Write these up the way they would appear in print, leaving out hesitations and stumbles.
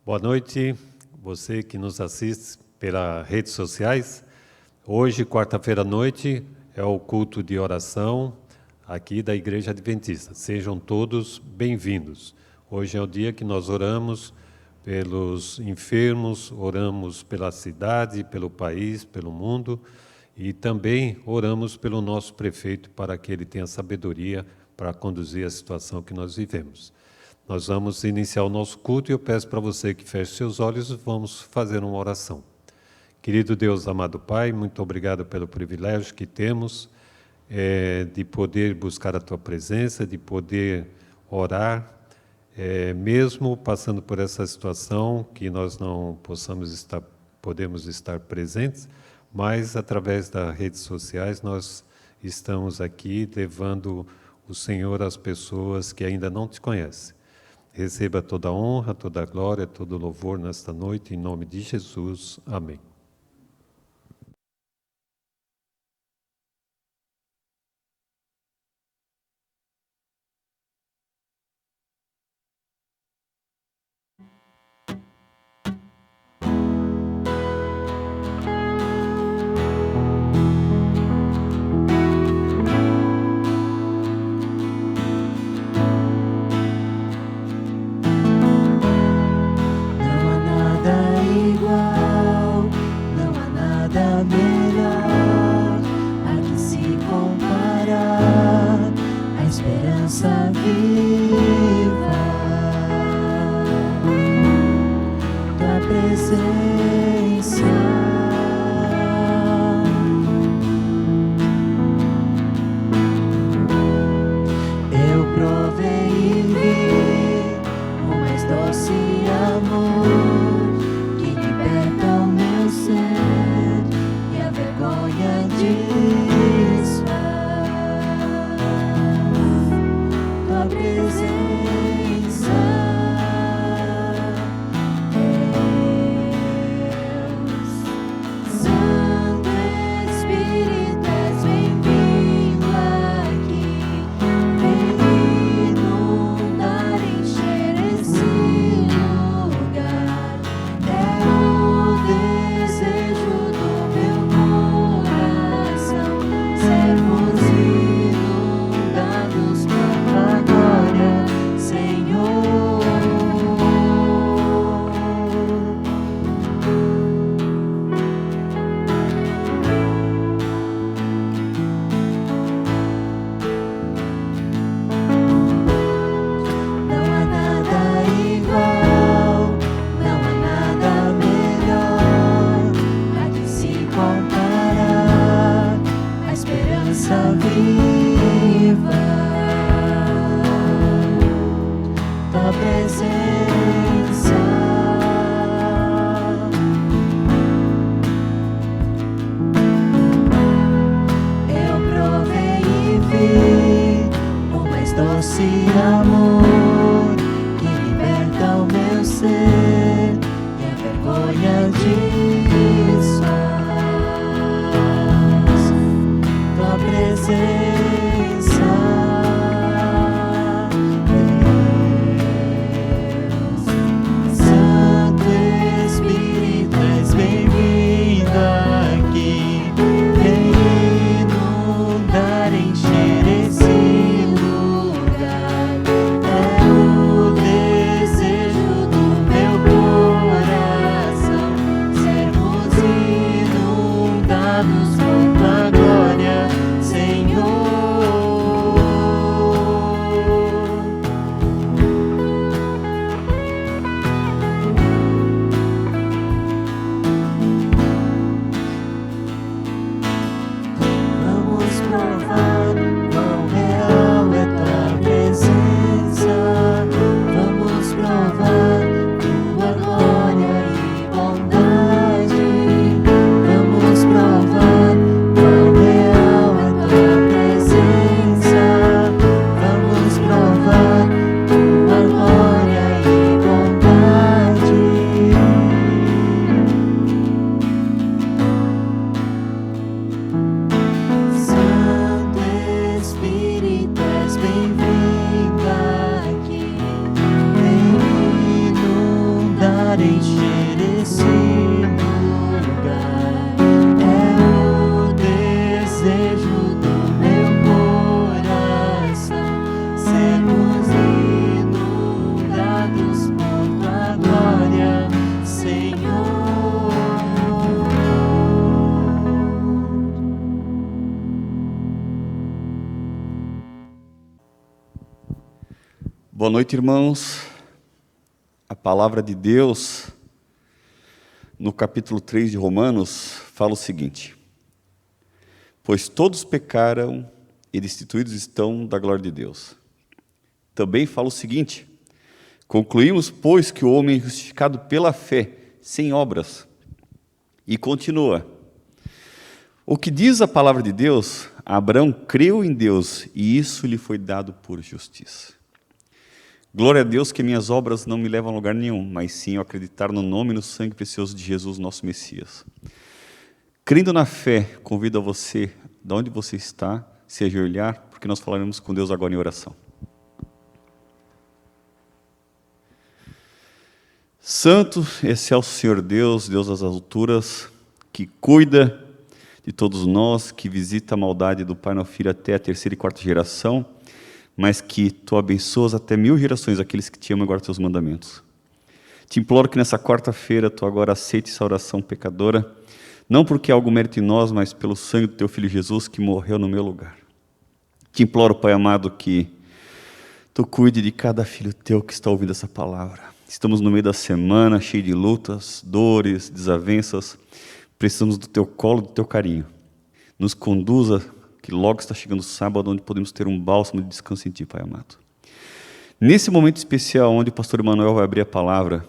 Boa noite, você que nos assiste pelas redes sociais. Hoje, quarta-feira à noite, é o culto de oração aqui da Igreja Adventista. Sejam todos bem-vindos. Hoje é o dia que nós oramos pelos enfermos, oramos pela cidade, pelo país, pelo mundo e também oramos pelo nosso prefeito para que ele tenha sabedoria para conduzir a situação que nós vivemos. Nós vamos iniciar o nosso culto e eu peço para você que feche seus olhos e vamos fazer uma oração. Querido Deus, amado Pai, muito obrigado pelo privilégio que temos de poder buscar a Tua presença, de poder orar, mesmo passando por essa situação que nós não podemos estar presentes, mas através das redes sociais nós estamos aqui levando o Senhor às pessoas que ainda não Te conhecem. Receba toda a honra, toda a glória, todo o louvor nesta noite, em nome de Jesus. Amém. Encher esse lugar. preencher esse lugar. É o desejo do meu coração, sermos inundados por tua glória, Senhor. Boa noite, irmãos. A palavra de Deus, no capítulo 3 de Romanos, fala o seguinte: pois todos pecaram e destituídos estão da glória de Deus. Também fala o seguinte: concluímos, pois, que o homem é justificado pela fé, sem obras. E continua: o que diz a palavra de Deus? Abraão creu em Deus e isso lhe foi dado por justiça. Glória a Deus que minhas obras não me levam a lugar nenhum, mas sim eu acreditar no nome e no sangue precioso de Jesus, nosso Messias. Crendo na fé, convido a você, de onde você está, se ajoelhar, porque nós falaremos com Deus agora em oração. Santo, esse é o Senhor Deus, Deus das alturas, que cuida de todos nós, que visita a maldade do pai no filho até a terceira e quarta geração, mas que tu abençoas até 1000 gerações aqueles que te amam e guardam teus mandamentos. Te imploro que nessa quarta-feira tu agora aceite essa oração pecadora, não porque há algum mérito em nós, mas pelo sangue do teu Filho Jesus que morreu no meu lugar. Te imploro, Pai amado, que tu cuide de cada filho teu que está ouvindo essa palavra. Estamos no meio da semana, cheio de lutas, dores, desavenças. Precisamos do teu colo, do teu carinho. Nos conduza, que logo está chegando o sábado, onde podemos ter um bálsamo de descanso em Ti, Pai amado. Nesse momento especial, onde o pastor Emanuel vai abrir a palavra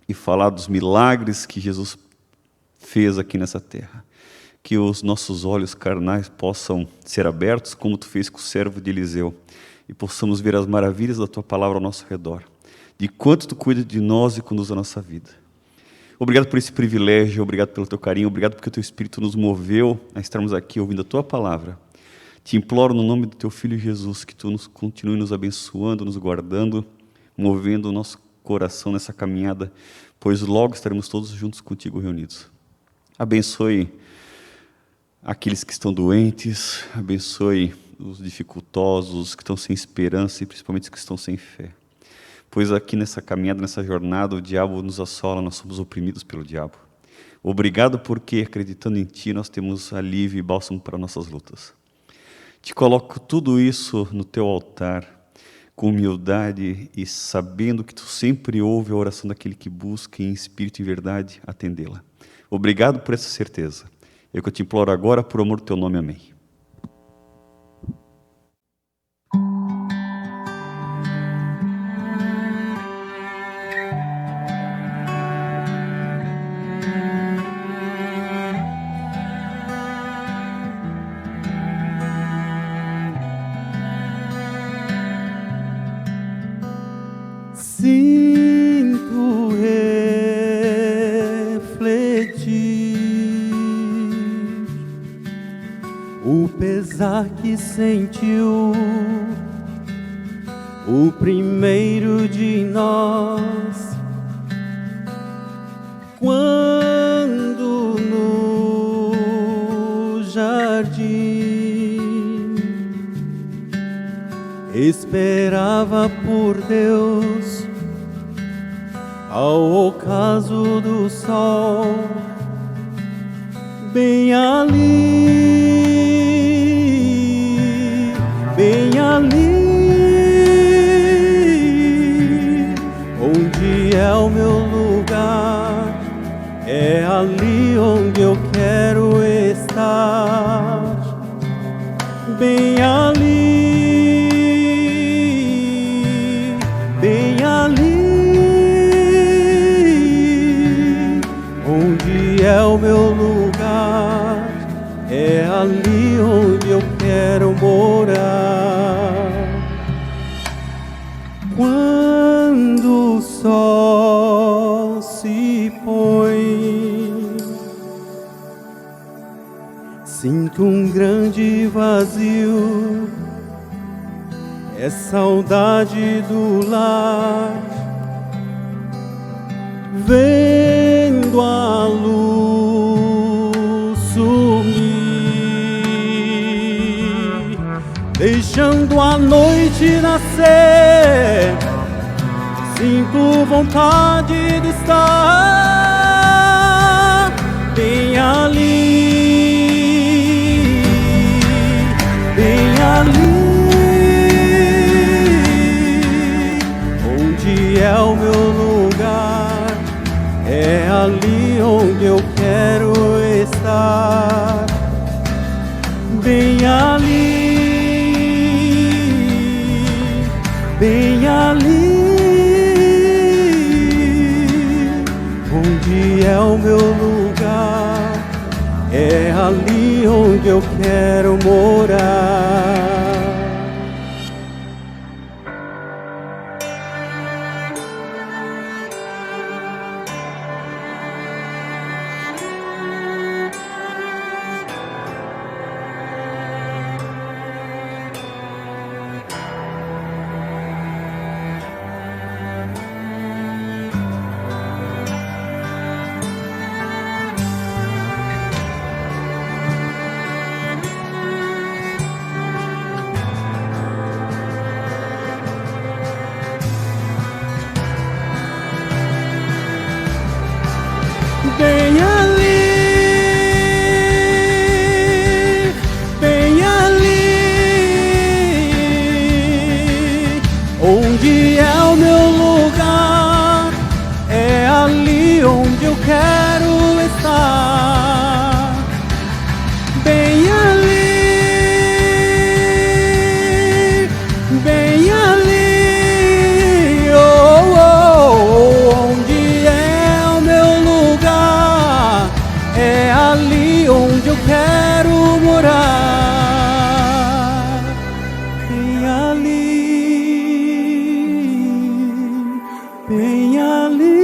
e falar dos milagres que Jesus fez aqui nessa terra, que os nossos olhos carnais possam ser abertos, como Tu fez com o servo de Eliseu, e possamos ver as maravilhas da Tua palavra ao nosso redor, de quanto Tu cuida de nós e conduz a nossa vida. Obrigado por esse privilégio, obrigado pelo Teu carinho, obrigado porque o Teu Espírito nos moveu a estarmos aqui ouvindo a Tua palavra. Te imploro no nome do Teu Filho Jesus, que Tu nos continue nos abençoando, nos guardando, movendo o nosso coração nessa caminhada, pois logo estaremos todos juntos contigo reunidos. Abençoe aqueles que estão doentes, abençoe os dificultosos, que estão sem esperança e principalmente os que estão sem fé. Pois aqui nessa caminhada, nessa jornada, o diabo nos assola, nós somos oprimidos pelo diabo. Obrigado porque, acreditando em Ti, nós temos alívio e bálsamo para nossas lutas. Te coloco tudo isso no Teu altar, com humildade e sabendo que Tu sempre ouve a oração daquele que busca em espírito e verdade atendê-la. Obrigado por essa certeza. É o que eu te imploro agora, por amor do Teu nome. Amém. Sinto refletir o pesar que sentiu o primeiro de nós, quando no jardim esperava por Deus ao ocaso do sol, bem ali, onde é o meu lugar, é ali onde eu quero estar, bem ali, onde é o meu lugar, é ali onde eu quero morar. Quando o sol se põe, sinto um grande vazio, é saudade do lar. vendo a luz sumir, deixando a noite nascer, sinto vontade de estar bem ali, bem ali, onde é o meu lugar, é ali onde eu quero estar, bem ali, bem ali, onde é o meu lugar, é ali onde eu quero morar. Bem ali, bem ali, onde é o meu lugar, é ali onde eu quero estar, bem ali, bem ali, oh, oh, oh, onde é o meu lugar, é ali onde eu quero morar, bem ali, bem ali,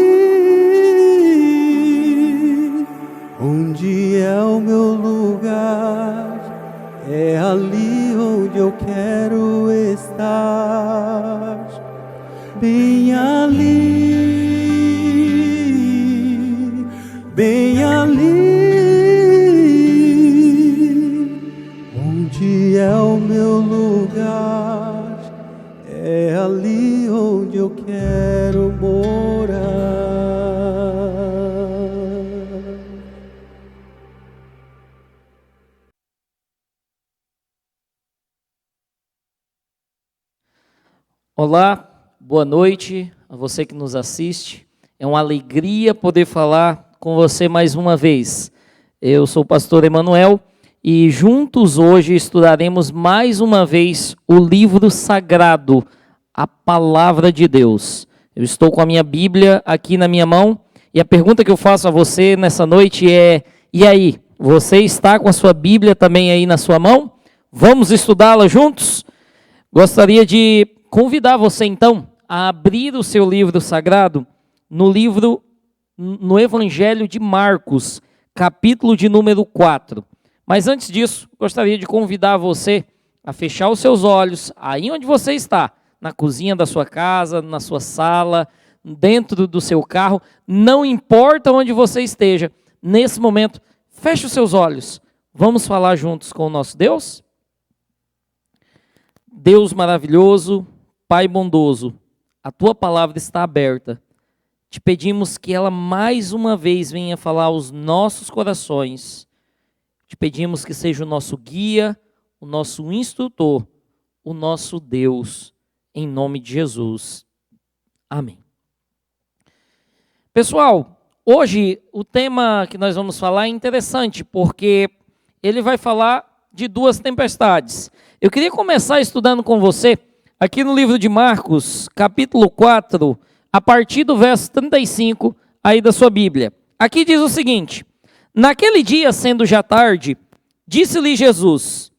onde é o meu lugar, é ali onde eu quero estar, bem ali, bem ali, onde é o meu lugar, é ali onde eu quero morar. Olá, boa noite a você que nos assiste. É uma alegria poder falar com você mais uma vez. Eu sou o pastor Emanuel e juntos hoje estudaremos mais uma vez o livro sagrado, a Palavra de Deus. Eu estou com a minha Bíblia aqui na minha mão e a pergunta que eu faço a você nessa noite é: e aí, você está com a sua Bíblia também aí na sua mão? Vamos estudá-la juntos? Gostaria de convidar você, então, a abrir o seu livro sagrado no Evangelho de Marcos, capítulo de número 4. Mas antes disso, gostaria de convidar você a fechar os seus olhos, aí onde você está, na cozinha da sua casa, na sua sala, dentro do seu carro, não importa onde você esteja, nesse momento, feche os seus olhos. Vamos falar juntos com o nosso Deus? Deus maravilhoso, Pai bondoso, a Tua palavra está aberta. Te pedimos que ela mais uma vez venha falar aos nossos corações. Te pedimos que seja o nosso guia, o nosso instrutor, o nosso Deus, em nome de Jesus. Amém. Pessoal, hoje o tema que nós vamos falar é interessante, porque ele vai falar de duas tempestades. Eu queria começar estudando com você aqui no livro de Marcos, capítulo 4, a partir do verso 35, aí da sua Bíblia. Aqui diz o seguinte: naquele dia, sendo já tarde, disse-lhe Jesus: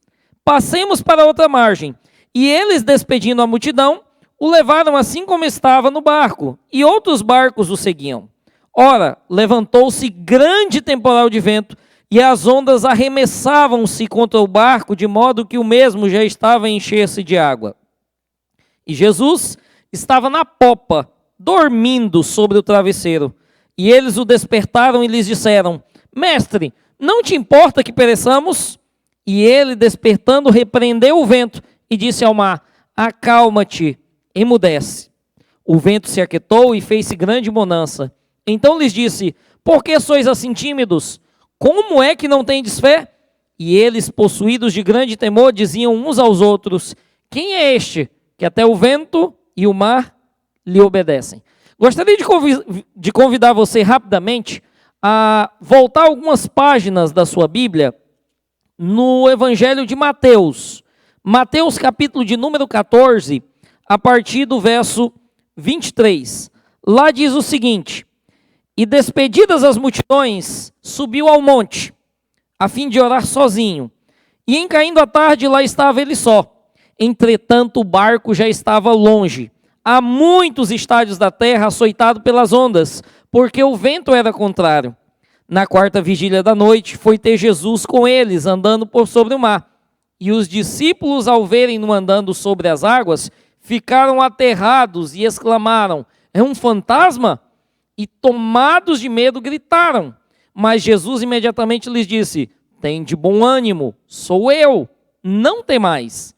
passemos para outra margem. E eles, despedindo a multidão, o levaram assim como estava no barco, e outros barcos o seguiam. Ora, levantou-se grande temporal de vento, e as ondas arremessavam-se contra o barco, de modo que o mesmo já estava a encher-se de água. E Jesus estava na popa, dormindo sobre o travesseiro. E eles o despertaram e lhes disseram: Mestre, não te importa que pereçamos? E ele, despertando, repreendeu o vento e disse ao mar: Acalma-te, emudece. O vento se aquietou e fez-se grande bonança. Então lhes disse: Por que sois assim tímidos? Como é que não tendes fé? E eles, possuídos de grande temor, diziam uns aos outros: Quem é este que até o vento e o mar lhe obedecem? Gostaria de convidar você rapidamente a voltar algumas páginas da sua Bíblia no Evangelho de Mateus. Mateus, capítulo de número 14, a partir do verso 23. Lá diz o seguinte: E despedidas as multidões, subiu ao monte, a fim de orar sozinho. E em caindo a tarde, lá estava ele só. Entretanto, o barco já estava longe, a muitos estádios da terra, açoitado pelas ondas, porque o vento era contrário. Na quarta vigília da noite, foi ter Jesus com eles, andando por sobre o mar. E os discípulos, ao verem-no andando sobre as águas, ficaram aterrados e exclamaram: É um fantasma? E tomados de medo, gritaram. Mas Jesus imediatamente lhes disse: Tende bom ânimo, sou eu, não temais.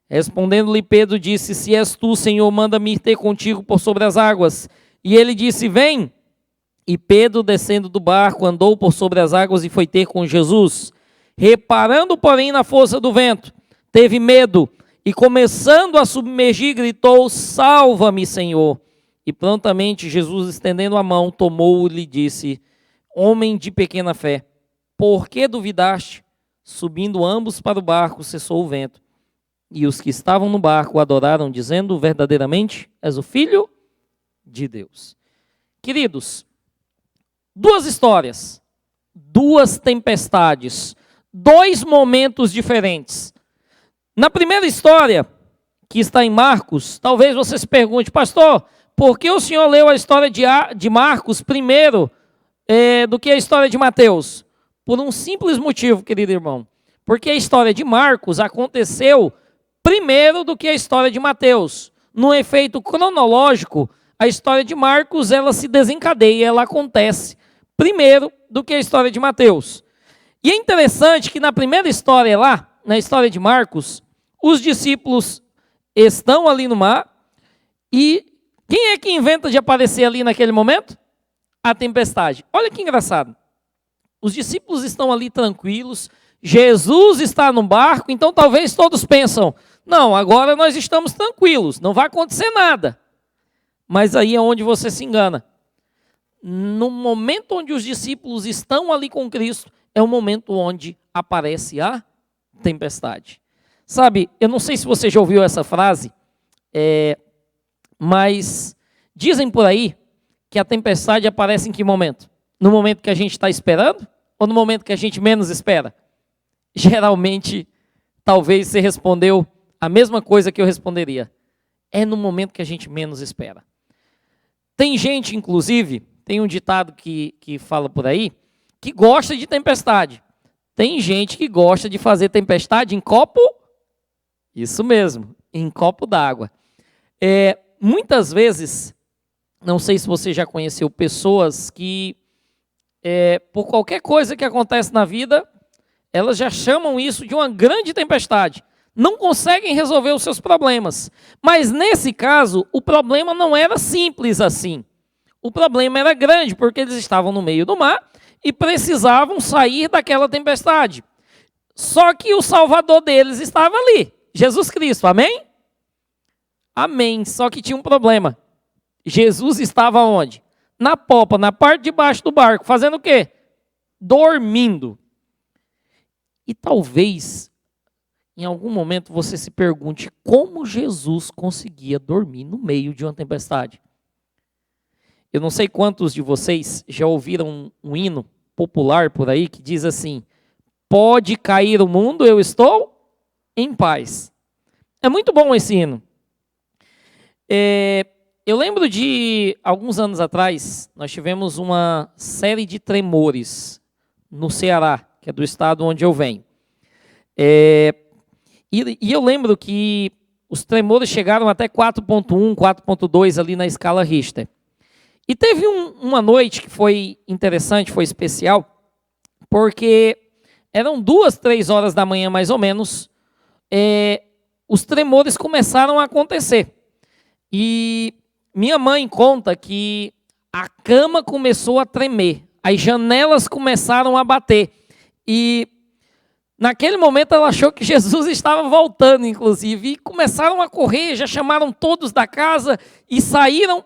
Respondendo-lhe Pedro, disse: Se és tu, Senhor, manda-me ir ter contigo por sobre as águas. E ele disse: Vem. E Pedro, descendo do barco, andou por sobre as águas e foi ter com Jesus. Reparando, porém, na força do vento, teve medo e, começando a submergir, gritou: Salva-me, Senhor. E prontamente Jesus, estendendo a mão, tomou-o e lhe disse: Homem de pequena fé, por que duvidaste? Subindo ambos para o barco, cessou o vento. E os que estavam no barco o adoraram, dizendo: Verdadeiramente és o Filho de Deus. Queridos, duas histórias, duas tempestades, dois momentos diferentes. Na primeira história, que está em Marcos, talvez você se pergunte: Pastor, por que o senhor leu a história de Marcos primeiro do que a história de Mateus? Por um simples motivo, querido irmão. Porque a história de Marcos aconteceu primeiro do que a história de Mateus. No efeito cronológico, a história de Marcos ela se desencadeia, ela acontece primeiro do que a história de Mateus. E é interessante que na primeira história lá, na história de Marcos, os discípulos estão ali no mar e quem é que inventa de aparecer ali naquele momento? A tempestade. Olha que engraçado. Os discípulos estão ali tranquilos, Jesus está no barco, então talvez todos pensam: não, agora nós estamos tranquilos, não vai acontecer nada. Mas aí é onde você se engana. No momento onde os discípulos estão ali com Cristo, é o momento onde aparece a tempestade. Sabe, eu não sei se você já ouviu essa frase, mas dizem por aí que a tempestade aparece em que momento? No momento que a gente está esperando ou no momento que a gente menos espera? Geralmente, talvez você respondeu a mesma coisa que eu responderia. É no momento que a gente menos espera. Tem gente, inclusive, tem um ditado que fala por aí, que gosta de tempestade. Tem gente que gosta de fazer tempestade em copo, isso mesmo, em copo d'água. Muitas vezes, não sei se você já conheceu pessoas que, por qualquer coisa que acontece na vida, elas já chamam isso de uma grande tempestade. Não conseguem resolver os seus problemas. Mas nesse caso, o problema não era simples assim. O problema era grande, porque eles estavam no meio do mar e precisavam sair daquela tempestade. Só que o Salvador deles estava ali, Jesus Cristo, amém? Amém, só que tinha um problema. Jesus estava onde? Na popa, na parte de baixo do barco, fazendo o quê? Dormindo. E talvez, em algum momento, você se pergunte como Jesus conseguia dormir no meio de uma tempestade. Eu não sei quantos de vocês já ouviram um hino popular por aí que diz assim: pode cair o mundo, eu estou em paz. É muito bom esse hino. Eu lembro de alguns anos atrás, nós tivemos uma série de tremores no Ceará, que é do estado onde eu venho. E eu lembro que os tremores chegaram até 4.1, 4.2 ali na escala Richter. E teve uma noite que foi interessante, foi especial, porque eram 2, 3 horas da manhã mais ou menos, os tremores começaram a acontecer. E minha mãe conta que a cama começou a tremer, as janelas começaram a bater. E naquele momento ela achou que Jesus estava voltando, inclusive, e começaram a correr, já chamaram todos da casa e saíram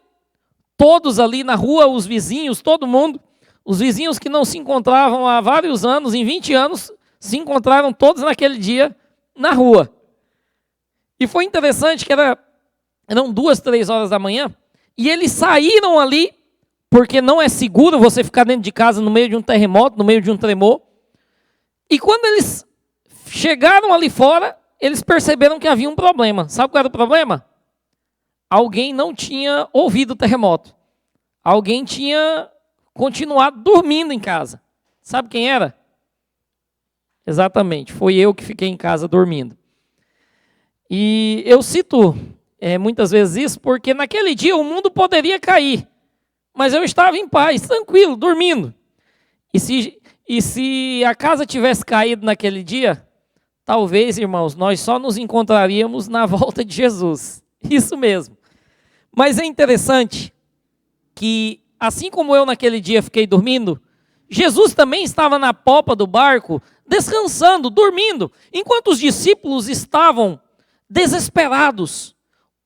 todos ali na rua, os vizinhos, todo mundo. Os vizinhos que não se encontravam há vários anos, em 20 anos, se encontraram todos naquele dia na rua. E foi interessante que eram 2, 3 horas da manhã, e eles saíram ali, porque não é seguro você ficar dentro de casa no meio de um terremoto, no meio de um tremor. E quando eles chegaram ali fora, eles perceberam que havia um problema. Sabe qual era o problema? Alguém não tinha ouvido o terremoto. Alguém tinha continuado dormindo em casa. Sabe quem era? Exatamente, foi eu que fiquei em casa dormindo. E eu cito muitas vezes isso porque naquele dia o mundo poderia cair, mas eu estava em paz, tranquilo, dormindo. E se a casa tivesse caído naquele dia, talvez, irmãos, nós só nos encontraríamos na volta de Jesus. Isso mesmo. Mas é interessante que, assim como eu naquele dia fiquei dormindo, Jesus também estava na popa do barco, descansando, dormindo, enquanto os discípulos estavam desesperados,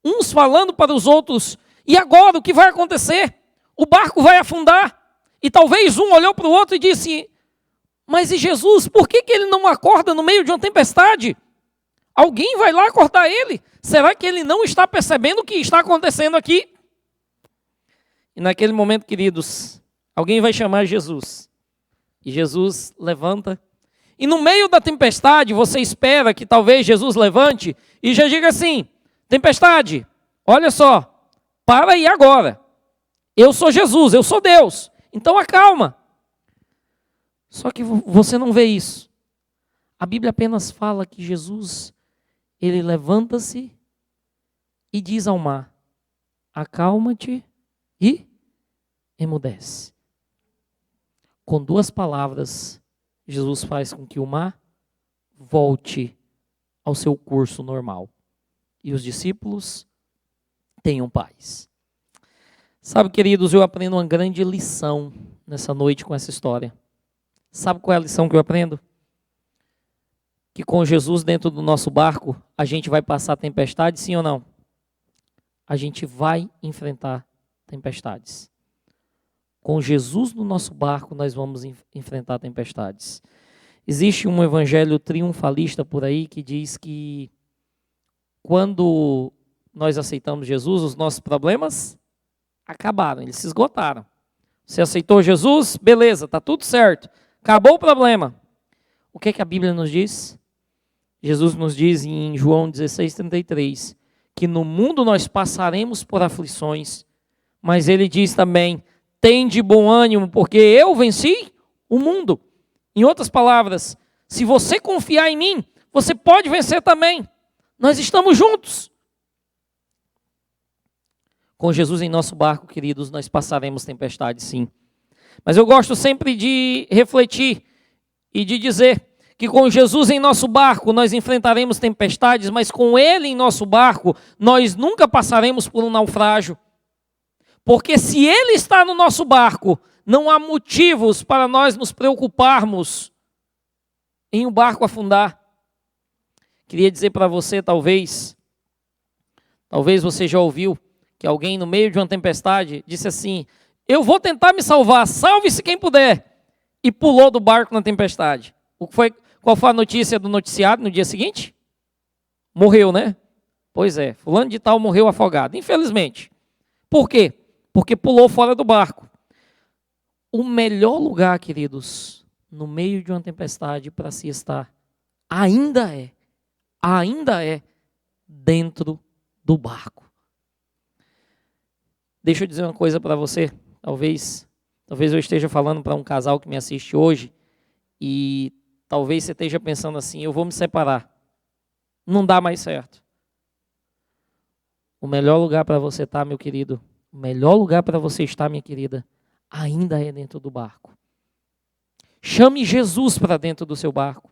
uns falando para os outros: e agora o que vai acontecer? O barco vai afundar. E talvez um olhou para o outro e disse: mas e Jesus, por que ele não acorda no meio de uma tempestade? Alguém vai lá acordar ele? Será que ele não está percebendo o que está acontecendo aqui? E naquele momento, queridos, alguém vai chamar Jesus. E Jesus levanta. E no meio da tempestade, você espera que talvez Jesus levante e já diga assim: tempestade, olha só, para aí agora. Eu sou Jesus, eu sou Deus, então acalma. Só que você não vê isso. A Bíblia apenas fala que Jesus, ele levanta-se e diz ao mar: acalma-te e emudece. Com 2 palavras, Jesus faz com que o mar volte ao seu curso normal. E os discípulos tenham paz. Sabe, queridos, eu aprendo uma grande lição nessa noite com essa história. Sabe qual é a lição que eu aprendo? Que com Jesus dentro do nosso barco, a gente vai passar tempestade, sim ou não? A gente vai enfrentar tempestades. Com Jesus no nosso barco, nós vamos enfrentar tempestades. Existe um evangelho triunfalista por aí que diz que quando nós aceitamos Jesus, os nossos problemas acabaram, eles se esgotaram. Você aceitou Jesus? Beleza, está tudo certo. Acabou o problema. O que é que a Bíblia nos diz? Jesus nos diz em João 16:33 que no mundo nós passaremos por aflições, mas ele diz também: tende bom ânimo, porque eu venci o mundo. Em outras palavras, se você confiar em mim, você pode vencer também. Nós estamos juntos. Com Jesus em nosso barco, queridos, nós passaremos tempestade, sim. Mas eu gosto sempre de refletir e de dizer que com Jesus em nosso barco nós enfrentaremos tempestades, mas com Ele em nosso barco nós nunca passaremos por um naufrágio. Porque se Ele está no nosso barco, não há motivos para nós nos preocuparmos em o barco afundar. Queria dizer para você, talvez você já ouviu que alguém no meio de uma tempestade disse assim: eu vou tentar me salvar, salve-se quem puder, e pulou do barco na tempestade. Qual foi a notícia do noticiário no dia seguinte? Morreu, né? Pois é, fulano de tal morreu afogado, infelizmente. Por quê? Porque pulou fora do barco. O melhor lugar, queridos, no meio de uma tempestade para se estar, ainda é dentro do barco. Deixa eu dizer uma coisa para você. Talvez eu esteja falando para um casal que me assiste hoje e talvez você esteja pensando assim: eu vou me separar. Não dá mais certo. O melhor lugar para você estar, meu querido, o melhor lugar para você estar, minha querida, ainda é dentro do barco. Chame Jesus para dentro do seu barco.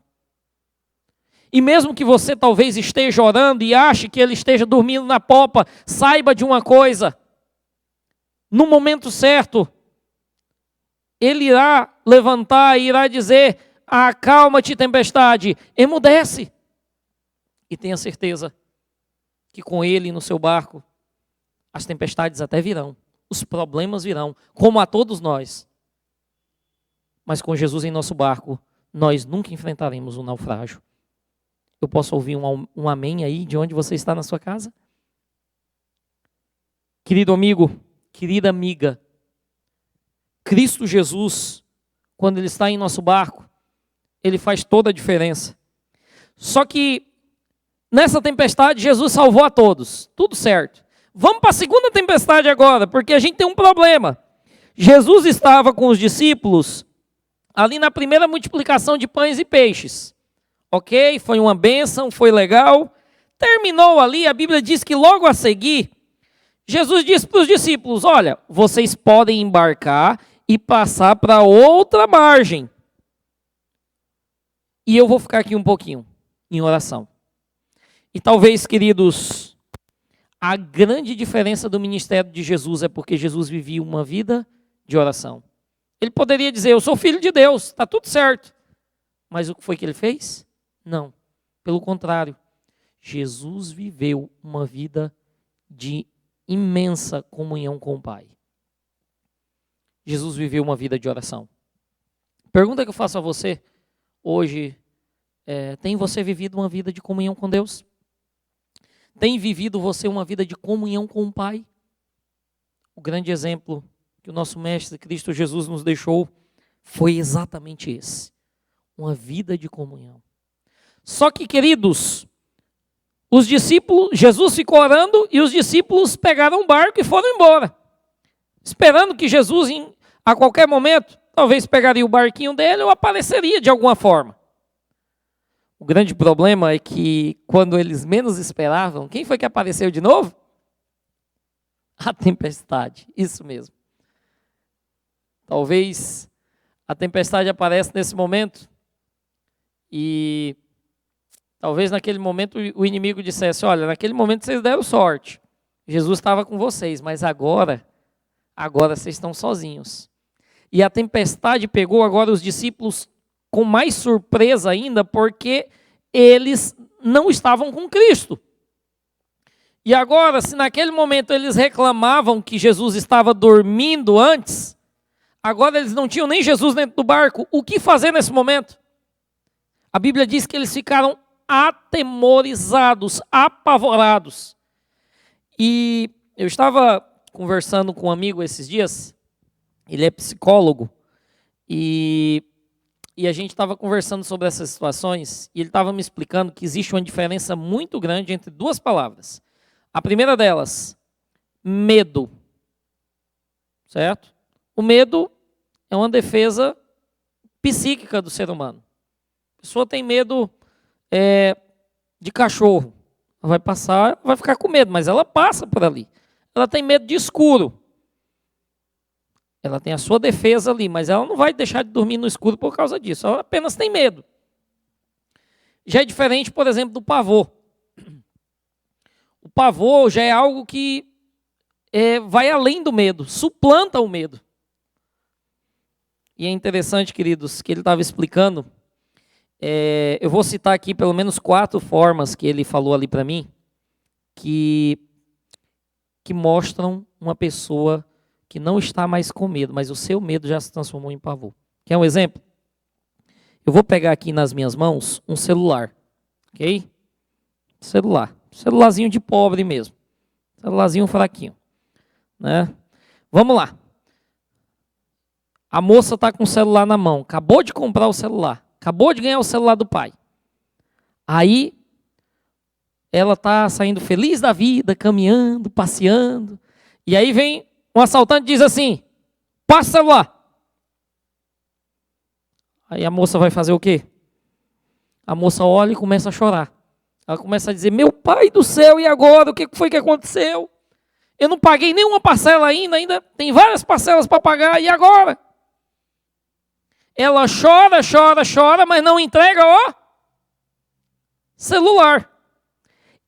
E mesmo que você talvez esteja orando e ache que ele esteja dormindo na popa, saiba de uma coisa: no momento certo, ele irá levantar e irá dizer: acalma-te, tempestade, emudece. E tenha certeza que com ele no seu barco, as tempestades até virão, os problemas virão, como a todos nós. Mas com Jesus em nosso barco, nós nunca enfrentaremos um naufrágio. Eu posso ouvir um amém aí, de onde você está na sua casa? Querido amigo, querida amiga, Cristo Jesus, quando Ele está em nosso barco, Ele faz toda a diferença. Só que, nessa tempestade, Jesus salvou a todos, tudo certo. Vamos para a segunda tempestade agora, porque a gente tem um problema. Jesus estava com os discípulos ali na primeira multiplicação de pães e peixes. Ok, foi uma bênção, foi legal. Terminou ali, a Bíblia diz que logo a seguir, Jesus disse para os discípulos: olha, vocês podem embarcar e passar para outra margem. E eu vou ficar aqui um pouquinho, em oração. E talvez, queridos, a grande diferença do ministério de Jesus é porque Jesus vivia uma vida de oração. Ele poderia dizer: eu sou filho de Deus, está tudo certo. Mas o que foi que ele fez? Não, pelo contrário. Jesus viveu uma vida de imensa comunhão com o Pai. Jesus viveu uma vida de oração. Pergunta que eu faço a você hoje: tem você vivido uma vida de comunhão com Deus? Tem vivido você uma vida de comunhão com o Pai? O grande exemplo que o nosso Mestre Cristo Jesus nos deixou foi exatamente esse: uma vida de comunhão. Só que, queridos, os discípulos, Jesus ficou orando e os discípulos pegaram um barco e foram embora, esperando que Jesus, a qualquer momento, talvez pegaria o barquinho dele ou apareceria de alguma forma. O grande problema é que, quando eles menos esperavam, quem foi que apareceu de novo? A tempestade, isso mesmo. Talvez a tempestade apareça nesse momento e talvez naquele momento o inimigo dissesse: olha, naquele momento vocês deram sorte, Jesus estava com vocês, mas agora vocês estão sozinhos. E a tempestade pegou agora os discípulos com mais surpresa ainda, porque eles não estavam com Cristo. E agora, se naquele momento eles reclamavam que Jesus estava dormindo antes, agora eles não tinham nem Jesus dentro do barco. O que fazer nesse momento? A Bíblia diz que eles ficaram atemorizados, apavorados. E eu estava conversando com um amigo esses dias, ele é psicólogo, e a gente estava conversando sobre essas situações, e ele estava me explicando que existe uma diferença muito grande entre duas palavras. A primeira delas, medo. Certo? O medo é uma defesa psíquica do ser humano. A pessoa tem medo de cachorro. Ela vai passar, vai ficar com medo, mas ela passa por ali. Ela tem medo de escuro. Ela tem a sua defesa ali, mas ela não vai deixar de dormir no escuro por causa disso. Ela apenas tem medo. Já é diferente, por exemplo, do pavor. O pavor já é algo que vai além do medo, suplanta o medo. E é interessante, queridos, que ele estava explicando. Eu vou citar aqui pelo menos 4 formas que ele falou ali para mim, que mostram uma pessoa que não está mais com medo, mas o seu medo já se transformou em pavor. Quer um exemplo? Eu vou pegar aqui nas minhas mãos um celular, ok? Celularzinho de pobre mesmo, celularzinho fraquinho, né? Vamos lá. A moça está com o celular na mão, acabou de comprar o celular, acabou de ganhar o celular do pai. Aí, ela está saindo feliz da vida, caminhando, passeando, e aí vem um assaltante e diz assim: passa o celular. Aí a moça vai fazer o quê? A moça olha e começa a chorar. Ela começa a dizer: meu pai do céu, e agora? O que foi que aconteceu? Eu não paguei nenhuma parcela ainda tem várias parcelas para pagar, e agora? Ela chora, mas não entrega o celular.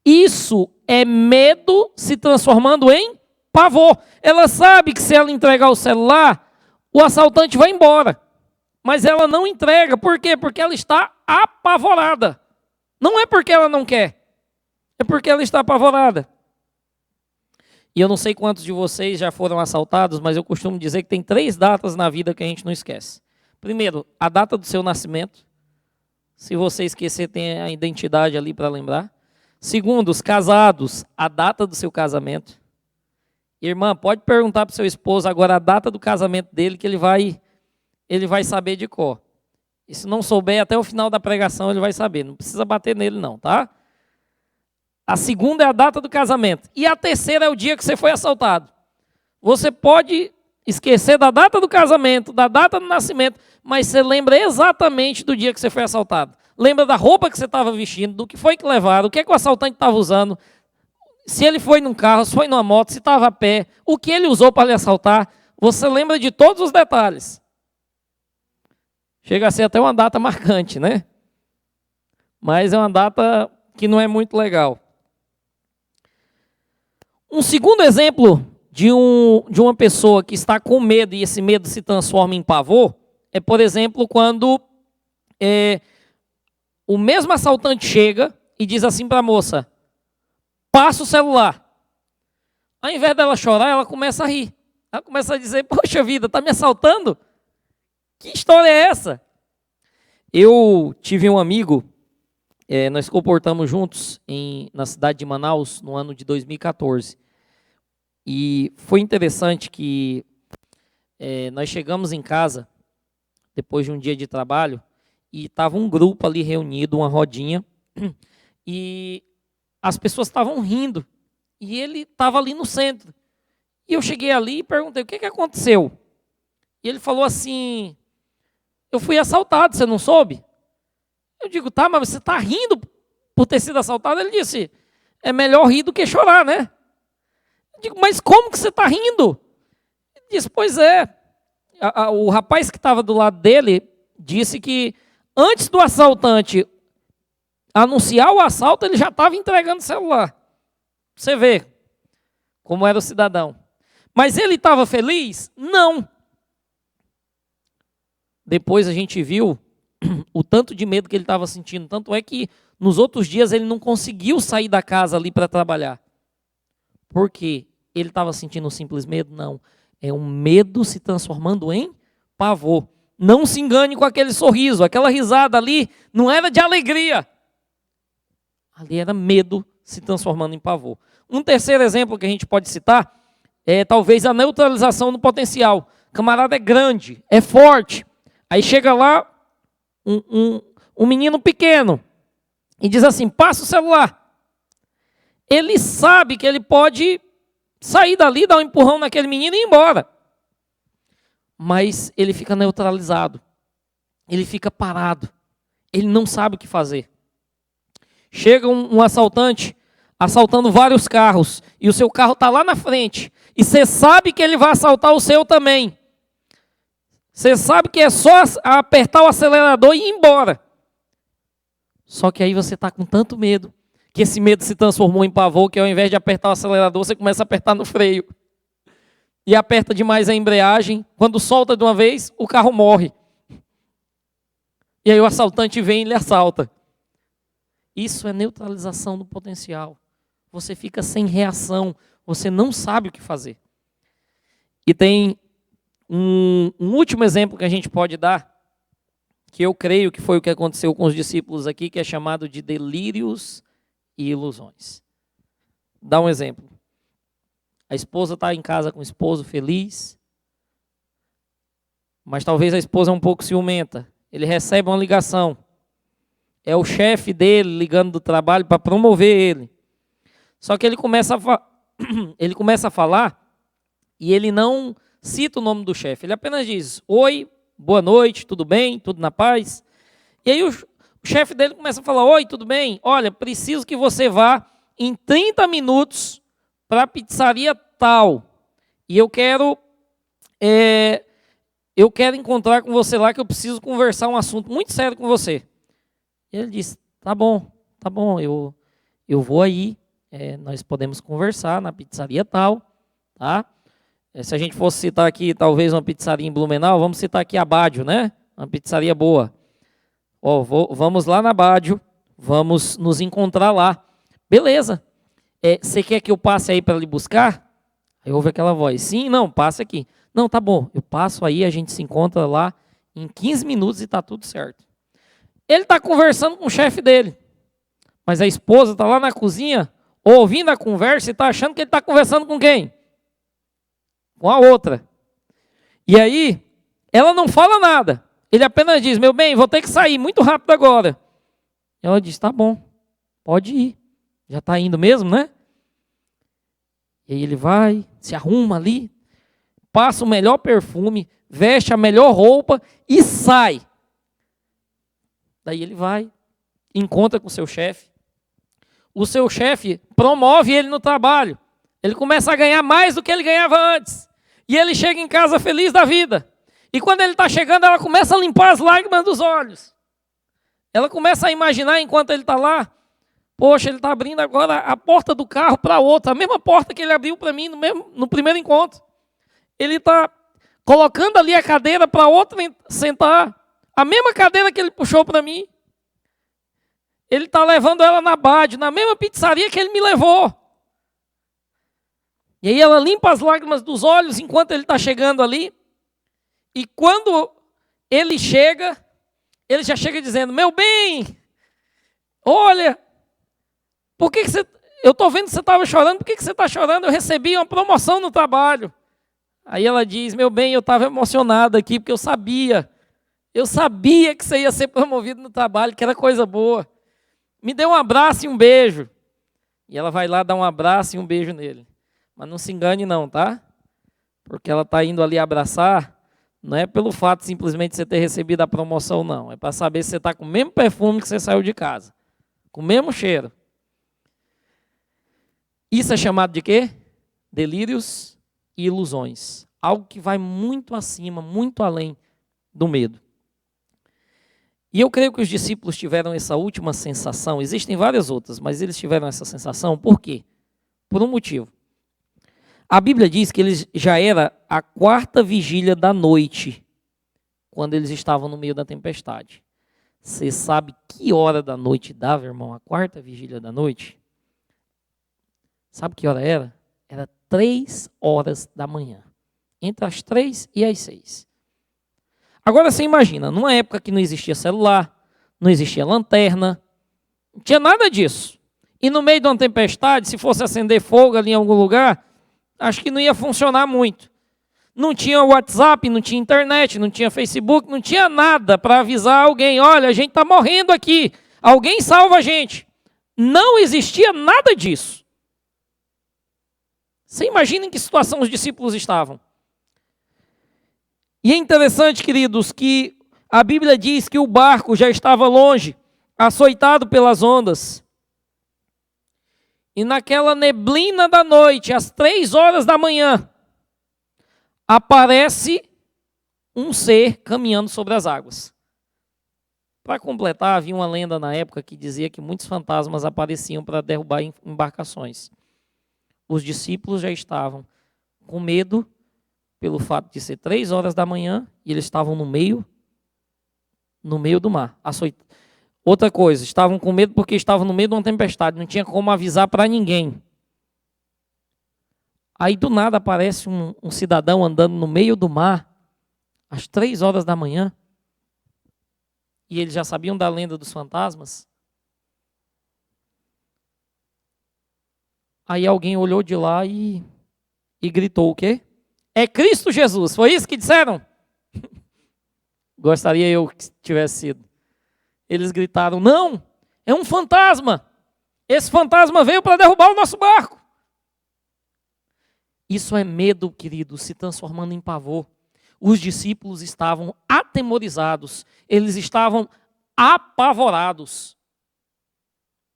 Isso é medo se transformando em pavor. Ela sabe que se ela entregar o celular, o assaltante vai embora. Mas ela não entrega. Por quê? Porque ela está apavorada. Não é porque ela não quer. É porque ela está apavorada. E eu não sei quantos de vocês já foram assaltados, mas eu costumo dizer que tem 3 datas na vida que a gente não esquece. Primeiro, a data do seu nascimento. Se você esquecer, tem a identidade ali para lembrar. Segundo, os casados, a data do seu casamento. Irmã, pode perguntar para o seu esposo agora a data do casamento dele, que ele vai saber de cor. E se não souber, até o final da pregação ele vai saber. Não precisa bater nele não, tá? A segunda é a data do casamento. E a terceira é o dia que você foi assaltado. Você pode esquecer da data do casamento, da data do nascimento, mas você lembra exatamente do dia que você foi assaltado. Lembra da roupa que você estava vestindo, do que foi que levaram, o que é que o assaltante estava usando, se ele foi num carro, se foi numa moto, se estava a pé, o que ele usou para lhe assaltar. Você lembra de todos os detalhes. Chega a ser até uma data marcante, né? Mas é uma data que não é muito legal. Um segundo exemplo de uma pessoa que está com medo e esse medo se transforma em pavor é, por exemplo, quando o mesmo assaltante chega e diz assim para a moça: passa o celular. Ao invés dela chorar, ela começa a rir. Ela começa a dizer: poxa vida, está me assaltando? Que história é essa? Eu tive um amigo, nós comportamos juntos na cidade de Manaus no ano de 2014. E foi interessante que nós chegamos em casa, depois de um dia de trabalho, e estava um grupo ali reunido, uma rodinha, e as pessoas estavam rindo, e ele estava ali no centro. E eu cheguei ali e perguntei: o que aconteceu? E ele falou assim: eu fui assaltado, você não soube? Eu digo: tá, mas você está rindo por ter sido assaltado? Ele disse: é melhor rir do que chorar, né? Eu digo: mas como que você está rindo? Ele disse: pois é. O rapaz que estava do lado dele disse que antes do assaltante anunciar o assalto, ele já estava entregando o celular. Você vê como era o cidadão. Mas ele estava feliz? Não. Depois a gente viu o tanto de medo que ele estava sentindo. Tanto é que nos outros dias ele não conseguiu sair da casa ali para trabalhar. Por quê? Ele estava sentindo um simples medo? Não. É um medo se transformando em pavor. Não se engane com aquele sorriso. Aquela risada ali não era de alegria. Ali era medo se transformando em pavor. Um terceiro exemplo que a gente pode citar é talvez a neutralização do potencial. O camarada é grande, é forte. Aí chega lá um menino pequeno e diz assim: passa o celular. Ele sabe que ele pode sair dali, dar um empurrão naquele menino e ir embora. Mas ele fica neutralizado. Ele fica parado. Ele não sabe o que fazer. Chega um assaltante assaltando vários carros e o seu carro está lá na frente. E você sabe que ele vai assaltar o seu também. Você sabe que é só apertar o acelerador e ir embora. Só que aí você está com tanto medo, que esse medo se transformou em pavor, que ao invés de apertar o acelerador, você começa a apertar no freio. E aperta demais a embreagem. Quando solta de uma vez, o carro morre. E aí o assaltante vem e lhe assalta. Isso é neutralização do potencial. Você fica sem reação. Você não sabe o que fazer. E tem um último exemplo que a gente pode dar, que eu creio que foi o que aconteceu com os discípulos aqui, que é chamado de delírios e ilusões. Dá um exemplo. A esposa está em casa com o esposo feliz, mas talvez a esposa é um pouco ciumenta. Ele recebe uma ligação. É o chefe dele ligando do trabalho para promover ele. Só que ele começa a falar e ele não cita o nome do chefe. Ele apenas diz: oi, boa noite, tudo bem, tudo na paz. E aí o chefe dele começa a falar: oi, tudo bem? Olha, preciso que você vá em 30 minutos para a pizzaria tal. E eu quero encontrar com você lá, que eu preciso conversar um assunto muito sério com você. E ele disse, tá bom, eu vou aí, nós podemos conversar na pizzaria tal, tá? Se a gente fosse citar aqui, talvez, uma pizzaria em Blumenau, vamos citar aqui a Bádio, né? Uma pizzaria boa. Vamos lá na Bádio, vamos nos encontrar lá. Beleza. Você quer que eu passe aí para lhe buscar? Aí ouve aquela voz, sim, não, passe aqui. Não, tá bom, eu passo aí, a gente se encontra lá em 15 minutos e tá tudo certo. Ele está conversando com o chefe dele, mas a esposa está lá na cozinha, ouvindo a conversa e está achando que ele está conversando com quem? Com a outra. E aí, ela não fala nada. Ele apenas diz, meu bem, vou ter que sair muito rápido agora. Ela diz, tá bom, pode ir. Já está indo mesmo, né? E aí ele vai, se arruma ali, passa o melhor perfume, veste a melhor roupa e sai. Daí ele vai, encontra com o seu chefe. O seu chefe promove ele no trabalho. Ele começa a ganhar mais do que ele ganhava antes. E ele chega em casa feliz da vida. E quando ele está chegando, ela começa a limpar as lágrimas dos olhos. Ela começa a imaginar, enquanto ele está lá, poxa, ele está abrindo agora a porta do carro para outra, a mesma porta que ele abriu para mim no primeiro encontro. Ele está colocando ali a cadeira para outra sentar, a mesma cadeira que ele puxou para mim. Ele está levando ela na Bádio, na mesma pizzaria que ele me levou. E aí ela limpa as lágrimas dos olhos enquanto ele está chegando ali. E quando ele chega, ele já chega dizendo, meu bem, olha, por que você... Eu estou vendo que você estava chorando, por que você está chorando? Eu recebi uma promoção no trabalho. Aí ela diz, meu bem, eu estava emocionada aqui, porque eu sabia que você ia ser promovido no trabalho, que era coisa boa. Me dê um abraço e um beijo. E ela vai lá dar um abraço e um beijo nele. Mas não se engane não, tá? Porque ela está indo ali abraçar, não é pelo fato simplesmente de você ter recebido a promoção, não. É para saber se você está com o mesmo perfume que você saiu de casa. Com o mesmo cheiro. Isso é chamado de quê? Delírios e ilusões. Algo que vai muito acima, muito além do medo. E eu creio que os discípulos tiveram essa última sensação. Existem várias outras, mas eles tiveram essa sensação. Por quê? Por um motivo. A Bíblia diz que eles já era a 4ª vigília da noite, quando eles estavam no meio da tempestade. Você sabe que hora da noite dava, irmão? A 4ª vigília da noite? Sabe que hora era? Era 3 horas da manhã. Entre as 3 e as 6. Agora você imagina, numa época que não existia celular, não existia lanterna, não tinha nada disso. E no meio de uma tempestade, se fosse acender fogo ali em algum lugar, acho que não ia funcionar muito. Não tinha WhatsApp, não tinha internet, não tinha Facebook, não tinha nada para avisar alguém, olha, a gente está morrendo aqui, alguém salva a gente. Não existia nada disso. Você imagina em que situação os discípulos estavam? E é interessante, queridos, que a Bíblia diz que o barco já estava longe, açoitado pelas ondas. E naquela neblina da noite, às 3 horas da manhã, aparece um ser caminhando sobre as águas. Para completar, havia uma lenda na época que dizia que muitos fantasmas apareciam para derrubar embarcações. Os discípulos já estavam com medo pelo fato de ser 3 horas da manhã e eles estavam no meio do mar. Outra coisa, estavam com medo porque estavam no meio de uma tempestade, não tinha como avisar para ninguém. Aí do nada aparece um cidadão andando no meio do mar, às 3 horas da manhã, e eles já sabiam da lenda dos fantasmas. Aí alguém olhou de lá e gritou o quê? É Cristo Jesus, foi isso que disseram? Gostaria eu que tivesse sido. Eles gritaram, não, é um fantasma. Esse fantasma veio para derrubar o nosso barco. Isso é medo, querido, se transformando em pavor. Os discípulos estavam atemorizados, eles estavam apavorados.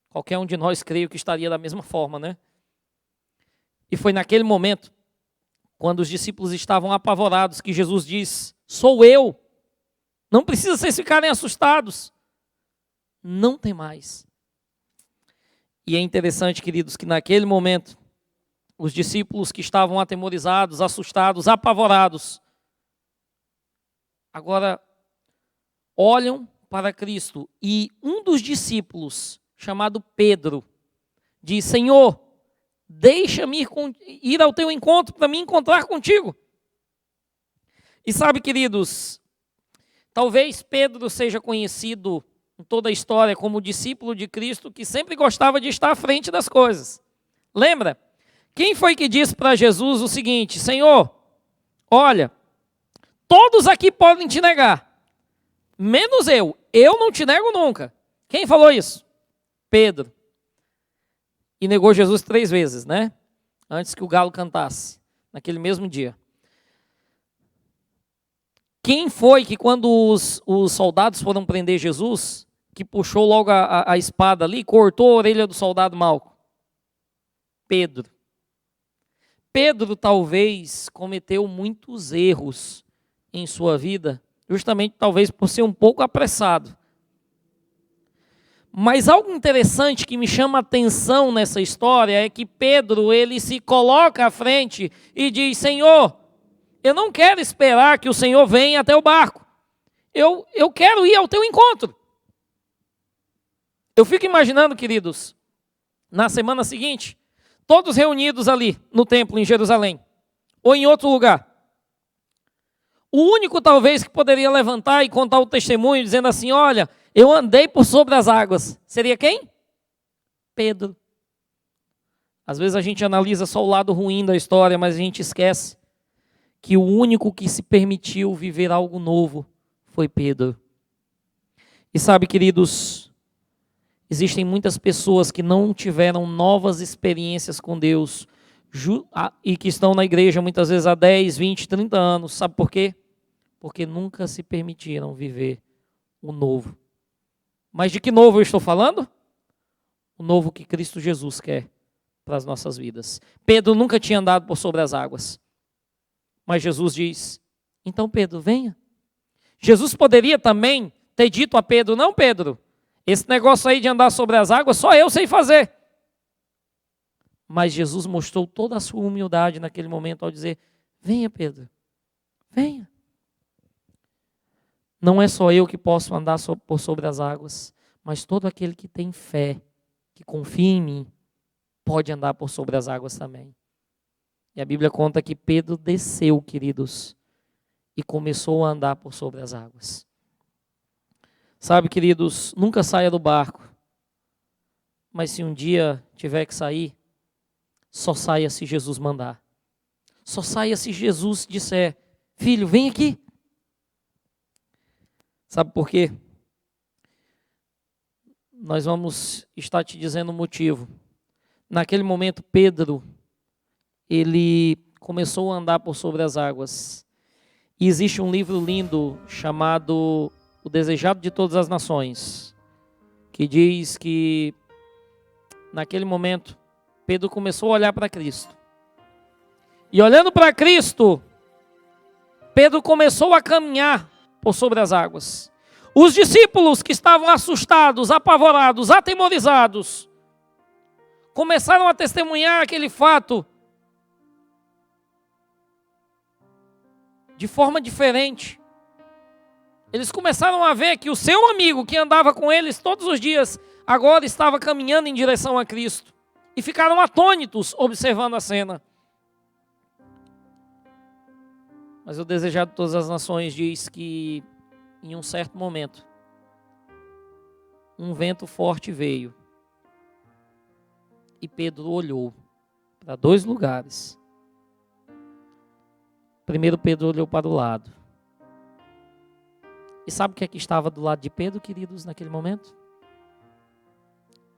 Qualquer um de nós, creio que estaria da mesma forma, né? E foi naquele momento quando os discípulos estavam apavorados, que Jesus diz: sou eu, não precisa vocês ficarem assustados, não tem mais. E é interessante, queridos, que naquele momento, os discípulos que estavam atemorizados, assustados, apavorados, agora olham para Cristo, e um dos discípulos, chamado Pedro, diz: Senhor, deixa-me ir ao teu encontro para me encontrar contigo. E sabe, queridos, talvez Pedro seja conhecido em toda a história como discípulo de Cristo que sempre gostava de estar à frente das coisas. Lembra? Quem foi que disse para Jesus o seguinte: Senhor, olha, todos aqui podem te negar, menos eu não te nego nunca. Quem falou isso? Pedro. E negou Jesus 3 vezes, né? Antes que o galo cantasse, naquele mesmo dia. Quem foi que, quando os soldados foram prender Jesus, que puxou logo a espada ali, cortou a orelha do soldado Malco? Pedro. Pedro talvez cometeu muitos erros em sua vida, justamente talvez por ser um pouco apressado. Mas algo interessante que me chama a atenção nessa história é que Pedro, ele se coloca à frente e diz: Senhor, eu não quero esperar que o Senhor venha até o barco. Eu quero ir ao teu encontro. Eu fico imaginando, queridos, na semana seguinte, todos reunidos ali no templo em Jerusalém, ou em outro lugar. O único talvez que poderia levantar e contar o testemunho dizendo assim: olha, eu andei por sobre as águas. Seria quem? Pedro. Às vezes a gente analisa só o lado ruim da história, mas a gente esquece que o único que se permitiu viver algo novo foi Pedro. E sabe, queridos, existem muitas pessoas que não tiveram novas experiências com Deus e que estão na igreja muitas vezes há 10, 20, 30 anos. Sabe por quê? Porque nunca se permitiram viver o novo. Mas de que novo eu estou falando? O novo que Cristo Jesus quer para as nossas vidas. Pedro nunca tinha andado por sobre as águas. Mas Jesus diz: então Pedro, venha. Jesus poderia também ter dito a Pedro: não, Pedro, esse negócio aí de andar sobre as águas, só eu sei fazer. Mas Jesus mostrou toda a sua humildade naquele momento ao dizer: venha, Pedro, venha. Não é só eu que posso andar por sobre as águas, mas todo aquele que tem fé, que confia em mim, pode andar por sobre as águas também. E a Bíblia conta que Pedro desceu, queridos, e começou a andar por sobre as águas. Sabe, queridos, nunca saia do barco, mas se um dia tiver que sair, só saia se Jesus mandar. Só saia se Jesus disser: filho, vem aqui. Sabe por quê? Nós vamos estar te dizendo o motivo. Naquele momento, Pedro, ele começou a andar por sobre as águas. E existe um livro lindo chamado O Desejado de Todas as Nações, que diz que naquele momento Pedro começou a olhar para Cristo. E olhando para Cristo, Pedro começou a caminhar por sobre as águas. Os discípulos que estavam assustados, apavorados, atemorizados, começaram a testemunhar aquele fato de forma diferente. Eles começaram a ver que o seu amigo que andava com eles todos os dias, agora estava caminhando em direção a Cristo. E ficaram atônitos observando a cena. Mas o Desejado de Todas as Nações diz que em um certo momento, um vento forte veio. E Pedro olhou para 2 lugares. Primeiro Pedro olhou para o lado. E sabe o que é que estava do lado de Pedro, queridos, naquele momento?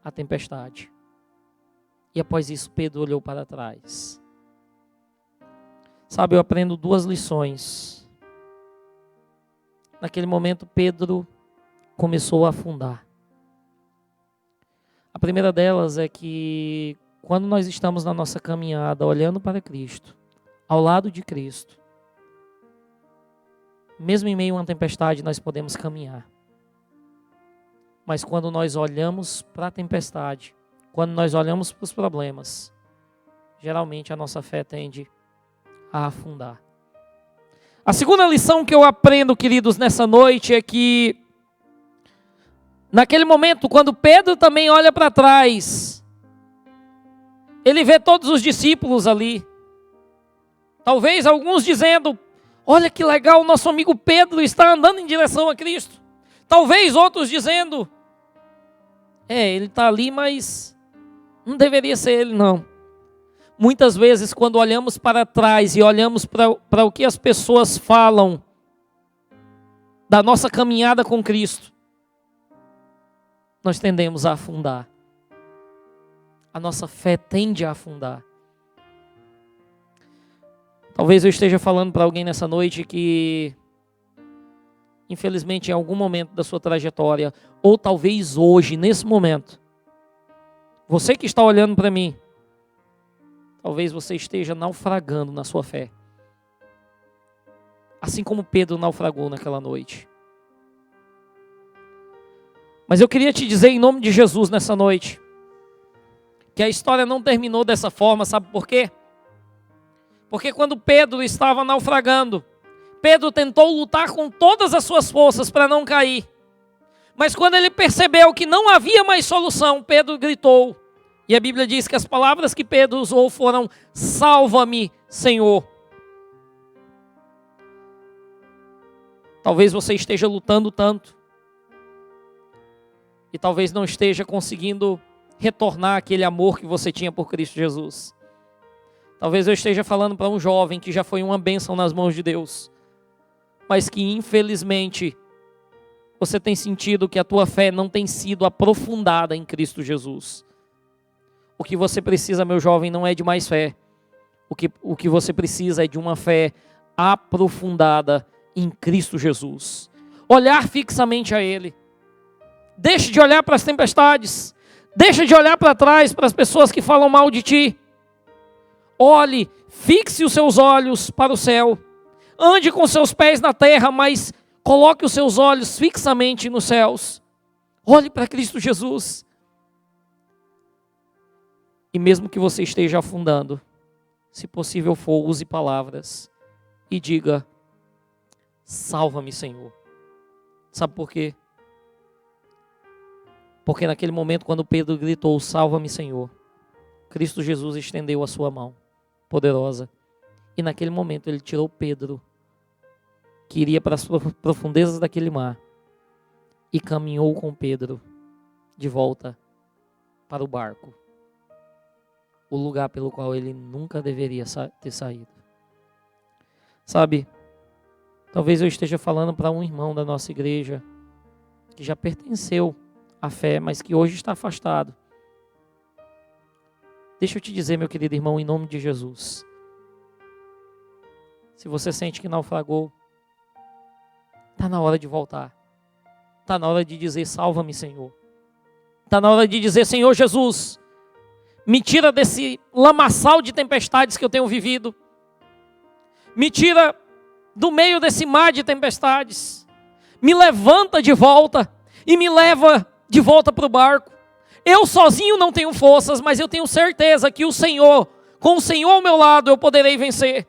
A tempestade. E após isso, Pedro olhou para trás. Sabe, eu aprendo 2 lições. Naquele momento, Pedro começou a afundar. A primeira delas é que, quando nós estamos na nossa caminhada, olhando para Cristo, ao lado de Cristo, mesmo em meio a uma tempestade, nós podemos caminhar. Mas quando nós olhamos para a tempestade, quando nós olhamos para os problemas, geralmente a nossa fé tende a afundar. A segunda lição que eu aprendo, queridos, nessa noite é que, naquele momento, quando Pedro também olha para trás, ele vê todos os discípulos ali. Talvez alguns dizendo: olha que legal, nosso amigo Pedro está andando em direção a Cristo. Talvez outros dizendo: ele está ali, mas não deveria ser ele, não. Muitas vezes, quando olhamos para trás e olhamos para o que as pessoas falam da nossa caminhada com Cristo, nós tendemos a afundar. A nossa fé tende a afundar. Talvez eu esteja falando para alguém nessa noite que, infelizmente, em algum momento da sua trajetória, ou talvez hoje, nesse momento, você que está olhando para mim, talvez você esteja naufragando na sua fé. Assim como Pedro naufragou naquela noite. Mas eu queria te dizer, em nome de Jesus, nessa noite, que a história não terminou dessa forma, sabe por quê? Porque quando Pedro estava naufragando, Pedro tentou lutar com todas as suas forças para não cair. Mas quando ele percebeu que não havia mais solução, Pedro gritou. E a Bíblia diz que as palavras que Pedro usou foram: salva-me, Senhor. Talvez você esteja lutando tanto. E talvez não esteja conseguindo retornar aquele amor que você tinha por Cristo Jesus. Talvez eu esteja falando para um jovem que já foi uma bênção nas mãos de Deus, mas que infelizmente você tem sentido que a tua fé não tem sido aprofundada em Cristo Jesus. O que você precisa, meu jovem, não é de mais fé. O que você precisa é de uma fé aprofundada em Cristo Jesus. Olhar fixamente a Ele. Deixe de olhar para as tempestades. Deixe de olhar para trás, para as pessoas que falam mal de ti. Olhe, fixe os seus olhos para o céu. Ande com seus pés na terra, mas coloque os seus olhos fixamente nos céus. Olhe para Cristo Jesus. E mesmo que você esteja afundando, se possível for, use palavras e diga: salva-me, Senhor. Sabe por quê? Porque naquele momento, quando Pedro gritou: salva-me, Senhor, Cristo Jesus estendeu a sua mão poderosa. E naquele momento ele tirou Pedro, que iria para as profundezas daquele mar, e caminhou com Pedro de volta para o barco. O lugar pelo qual ele nunca deveria ter saído. Sabe, talvez eu esteja falando para um irmão da nossa igreja que já pertenceu à fé, mas que hoje está afastado. Deixa eu te dizer, meu querido irmão, em nome de Jesus, se você sente que naufragou, está na hora de voltar. Está na hora de dizer: salva-me, Senhor. Está na hora de dizer: Senhor Jesus, me tira desse lamaçal de tempestades que eu tenho vivido. Me tira do meio desse mar de tempestades. Me levanta de volta e me leva de volta para o barco. Eu sozinho não tenho forças, mas eu tenho certeza que o Senhor, com o Senhor ao meu lado, eu poderei vencer.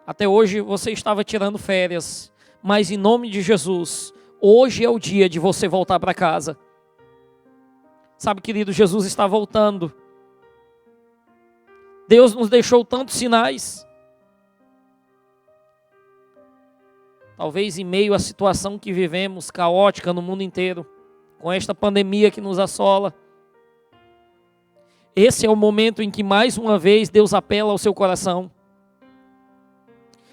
Até hoje você estava tirando férias, mas em nome de Jesus, hoje é o dia de você voltar para casa. Sabe, querido, Jesus está voltando. Deus nos deixou tantos sinais. Talvez em meio à situação que vivemos, caótica no mundo inteiro, com esta pandemia que nos assola, esse é o momento em que mais uma vez Deus apela ao seu coração.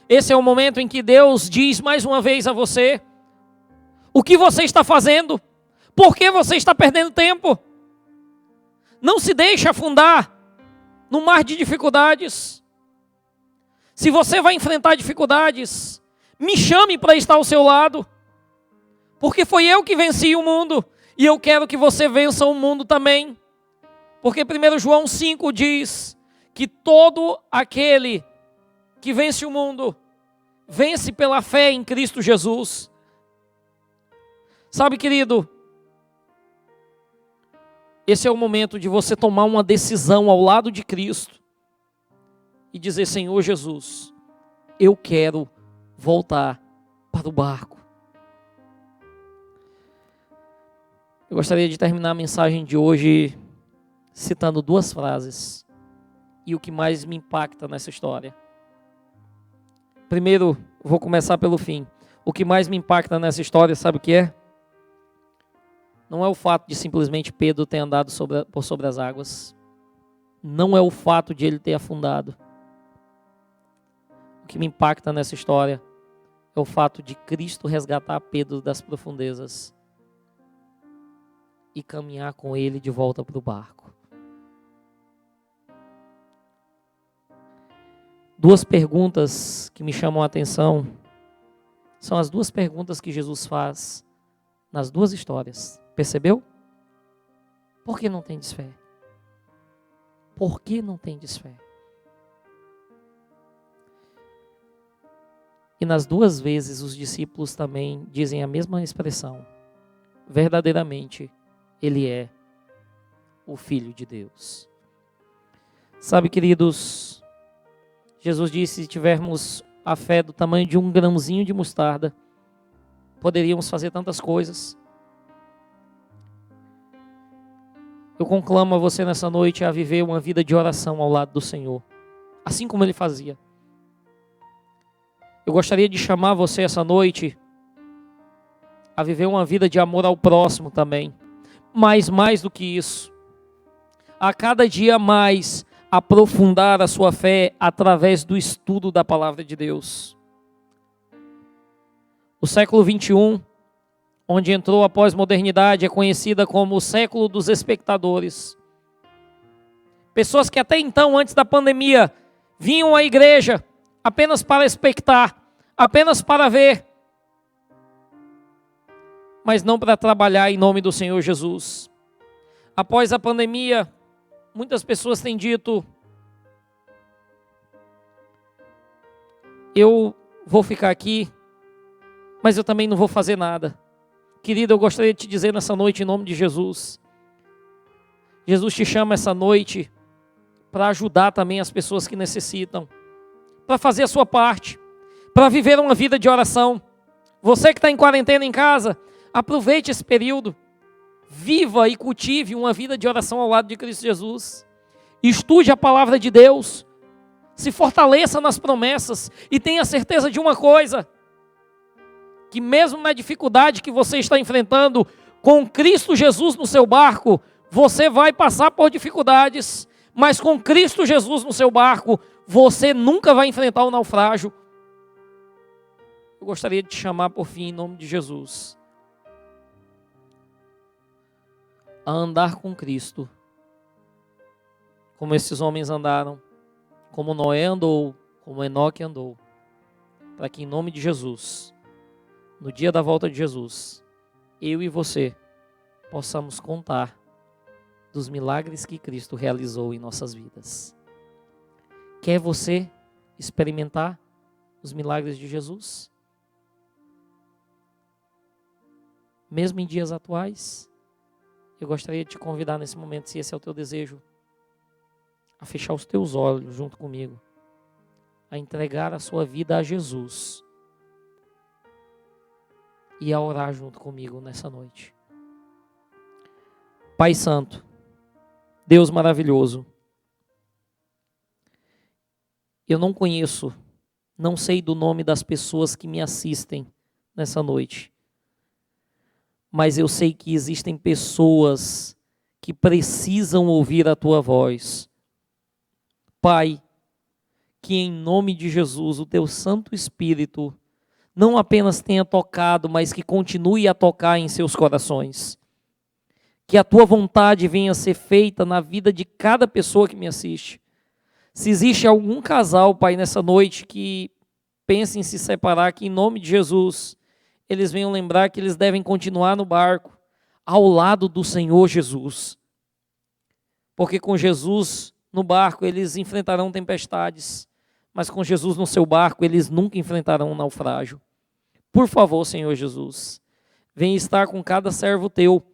Esse é o momento em que Deus diz mais uma vez a você: o que você está fazendo? Por que você está perdendo tempo? Não se deixe afundar no mar de dificuldades. Se você vai enfrentar dificuldades, me chame para estar ao seu lado, porque foi eu que venci o mundo, e eu quero que você vença o mundo também, Porque 1 João 5 diz que todo aquele que vence o mundo, vence pela fé em Cristo Jesus. Sabe, querido, esse é o momento de você tomar uma decisão ao lado de Cristo e dizer: Senhor Jesus, eu quero voltar para o barco. Eu gostaria de terminar a mensagem de hoje citando duas frases e o que mais me impacta nessa história. Primeiro, vou começar pelo fim. O que mais me impacta nessa história, sabe o que é? Não é o fato de simplesmente Pedro ter andado por sobre as águas. Não é o fato de ele ter afundado. O que me impacta nessa história é o fato de Cristo resgatar Pedro das profundezas e caminhar com ele de volta para o barco. Duas perguntas que me chamam a atenção são as duas perguntas que Jesus faz nas duas histórias. Percebeu? Por que não tendes fé? Por que não tendes fé? E nas duas vezes os discípulos também dizem a mesma expressão. Verdadeiramente, Ele é o Filho de Deus. Sabe, queridos, Jesus disse: se tivermos a fé do tamanho de um grãozinho de mostarda, poderíamos fazer tantas coisas. Eu conclamo a você nessa noite a viver uma vida de oração ao lado do Senhor, assim como Ele fazia. Eu gostaria de chamar você essa noite a viver uma vida de amor ao próximo também. Mas mais do que isso, a cada dia mais aprofundar a sua fé através do estudo da palavra de Deus. O século 21, onde entrou a pós-modernidade, é conhecida como o século dos espectadores. Pessoas que até então, antes da pandemia, vinham à igreja apenas para expectar, apenas para ver, mas não para trabalhar em nome do Senhor Jesus. Após a pandemia, muitas pessoas têm dito: eu vou ficar aqui, mas eu também não vou fazer nada. Querido, eu gostaria de te dizer nessa noite, em nome de Jesus, Jesus te chama essa noite para ajudar também as pessoas que necessitam, para fazer a sua parte, para viver uma vida de oração. Você que está em quarentena em casa, aproveite esse período, viva e cultive uma vida de oração ao lado de Cristo Jesus. Estude a palavra de Deus, se fortaleça nas promessas e tenha certeza de uma coisa: que mesmo na dificuldade que você está enfrentando, com Cristo Jesus no seu barco, você vai passar por dificuldades, mas com Cristo Jesus no seu barco, você nunca vai enfrentar o naufrágio. Eu gostaria de te chamar por fim, em nome de Jesus, a andar com Cristo, como esses homens andaram, como Noé andou, como Enoque andou, para que em nome de Jesus, no dia da volta de Jesus, eu e você possamos contar dos milagres que Cristo realizou em nossas vidas. Quer você experimentar os milagres de Jesus? Mesmo em dias atuais, eu gostaria de te convidar nesse momento, se esse é o teu desejo, a fechar os teus olhos junto comigo, a entregar a sua vida a Jesus e a orar junto comigo nessa noite. Pai Santo, Deus maravilhoso, eu não conheço, não sei do nome das pessoas que me assistem nessa noite, mas eu sei que existem pessoas que precisam ouvir a tua voz. Pai, que em nome de Jesus, o teu Santo Espírito não apenas tenha tocado, mas que continue a tocar em seus corações. Que a tua vontade venha a ser feita na vida de cada pessoa que me assiste. Se existe algum casal, Pai, nessa noite que pense em se separar, que em nome de Jesus, eles venham lembrar que eles devem continuar no barco, ao lado do Senhor Jesus. porque com Jesus no barco eles enfrentarão tempestades, mas com Jesus no seu barco eles nunca enfrentarão um naufrágio. Por favor, Senhor Jesus, vem estar com cada servo teu,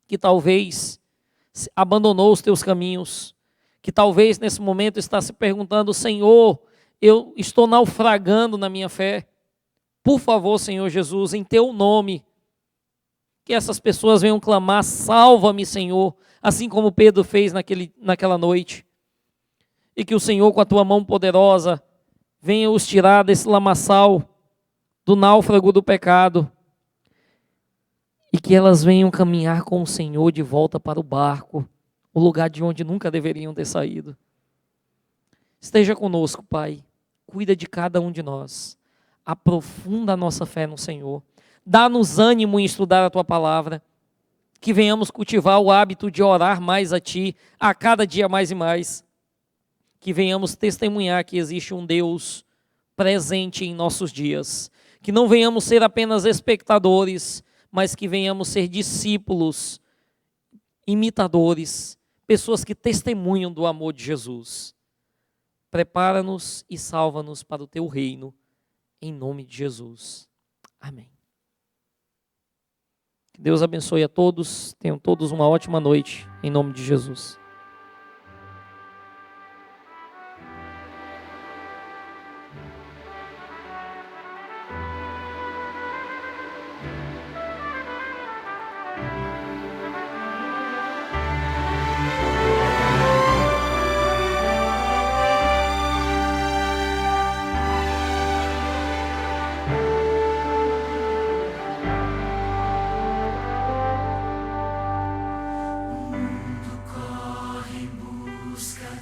que talvez abandonou os teus caminhos, que talvez nesse momento está se perguntando: Senhor, eu estou naufragando na minha fé. Por favor, Senhor Jesus, em teu nome, que essas pessoas venham clamar: salva-me, Senhor, assim como Pedro fez naquela noite. E que o Senhor, com a tua mão poderosa, venha os tirar desse lamaçal, do náufrago do pecado, e que elas venham caminhar com o Senhor de volta para o barco, o lugar de onde nunca deveriam ter saído. Esteja conosco, Pai, cuida de cada um de nós, aprofunda a nossa fé no Senhor, dá-nos ânimo em estudar a tua palavra, que venhamos cultivar o hábito de orar mais a ti, a cada dia mais e mais, que venhamos testemunhar que existe um Deus presente em nossos dias, que não venhamos ser apenas espectadores, mas que venhamos ser discípulos, imitadores, pessoas que testemunham do amor de Jesus. Prepara-nos e salva-nos para o teu reino, em nome de Jesus. Amém. Que Deus abençoe a todos, tenham todos uma ótima noite, em nome de Jesus.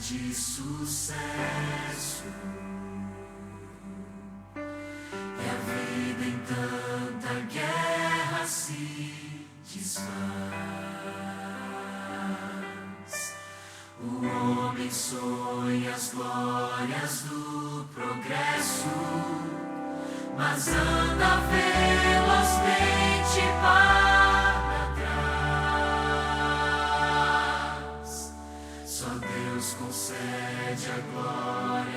De sucesso, e a vida em tanta guerra se desfaz. O homem sonha as glórias do progresso, mas anda velozmente para trás. Só Deus concede a glória